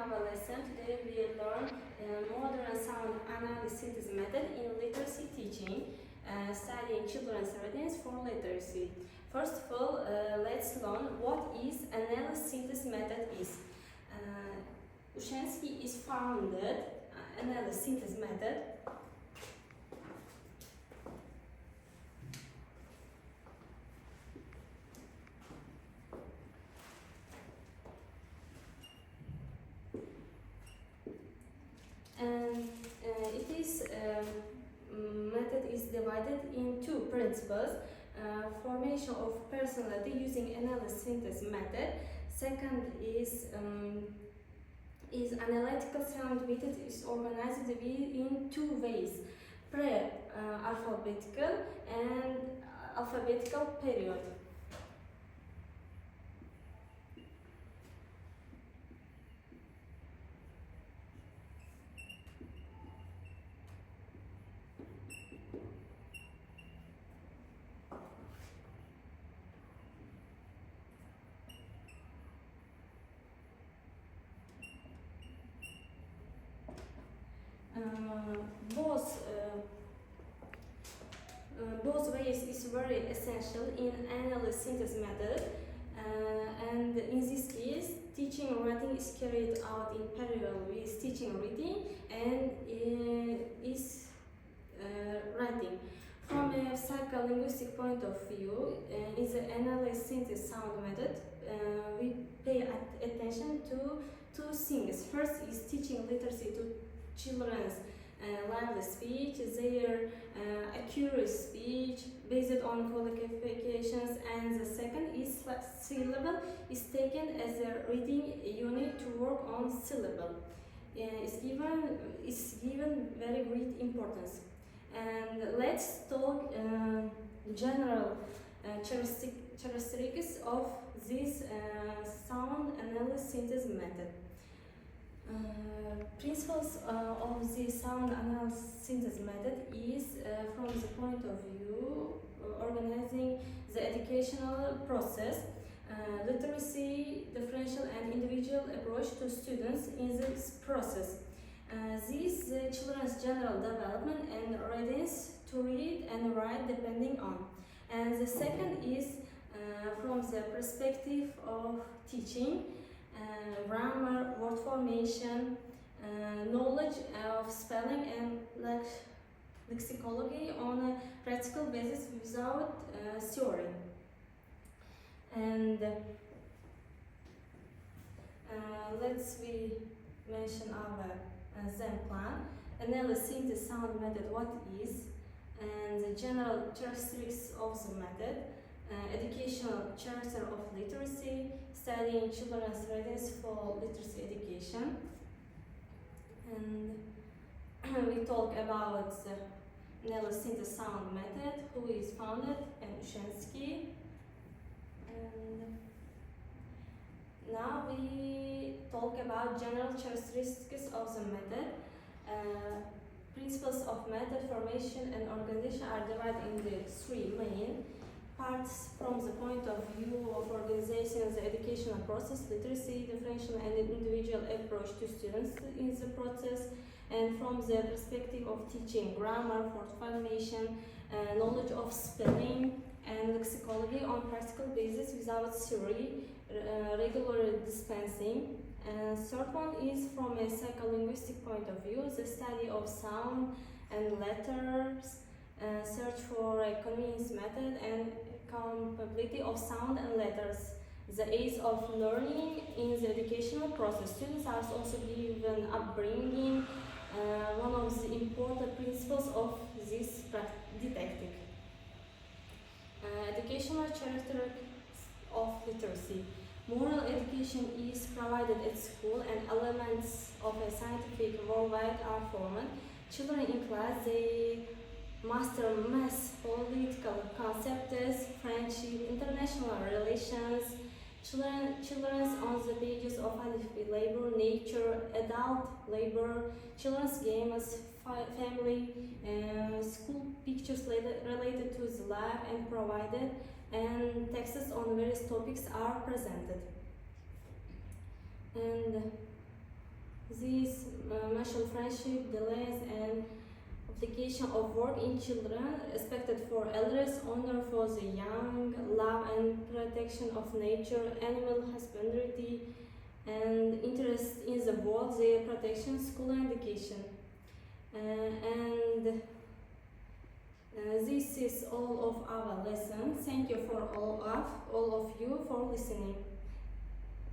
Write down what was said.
have a lesson. Today we learn modern sound analysis method in literacy teaching, studying children's readiness for literacy. First of all, let's learn what is analysis method is. Ushensky is founded analysis method. And method is divided in two principles. Formation of personality using analysis method. Second is analytical sound method is organized in two ways: pre-alphabetical and alphabetical period. Both ways is very essential in analysis method, and in this case, teaching writing is carried out in parallel with teaching reading and is writing. From a psycholinguistic point of view, in the analysis sound method, we pay attention to two things. First is teaching literacy to children's lively speech, their accurate speech based on qualifications, and the second is syllable is taken as a reading unit to work on syllable. It's given very great importance. And let's talk general characteristics of this sound analysis method. Principles of the sound analysis method is, from the point of view, organizing the educational process, literacy, differential and individual approach to students in this process. This children's general development and readiness to read and write depending on. And the second is from the perspective of teaching, grammar, word formation, knowledge of spelling and lexicology on a practical basis without theory. And let's we mention our Zen plan, analyzing the sound method, what is, and the general characteristics of the method, educational character of literacy, studying children's readiness for literacy education. And we talk about the analysis sound method, who is founded, and Ushensky. And now we talk about general characteristics of the method. Principles of method formation and organization are divided into three main parts. From the point of view of organization, the educational process, literacy, differential and individual approach to students in the process, and from the perspective of teaching, grammar, word formation, knowledge of spelling and lexicology on practical basis without theory, regular dispensing. And third one is from a psycholinguistic point of view, the study of sound and letters, search for a convenience method and compatibility of sound and letters, the aids of learning in the educational process. Students are also given upbringing, one of the important principles of this didactic. Educational characteristics of literacy. Moral education is provided at school and elements of a scientific worldwide are formed. Children in class, they master math, political concepts, friendship, international relations. Children on the pages of labor, nature, adult labor, children's games, family, school pictures related to the life and provided, and texts on various topics are presented. And This mutual friendship, delays, and application of work in children, respected for elders, honor for the young, love and protection of nature, animal husbandry, and interest in the world, their protection, school and education. And this is all of our lesson. Thank you for all of you for listening.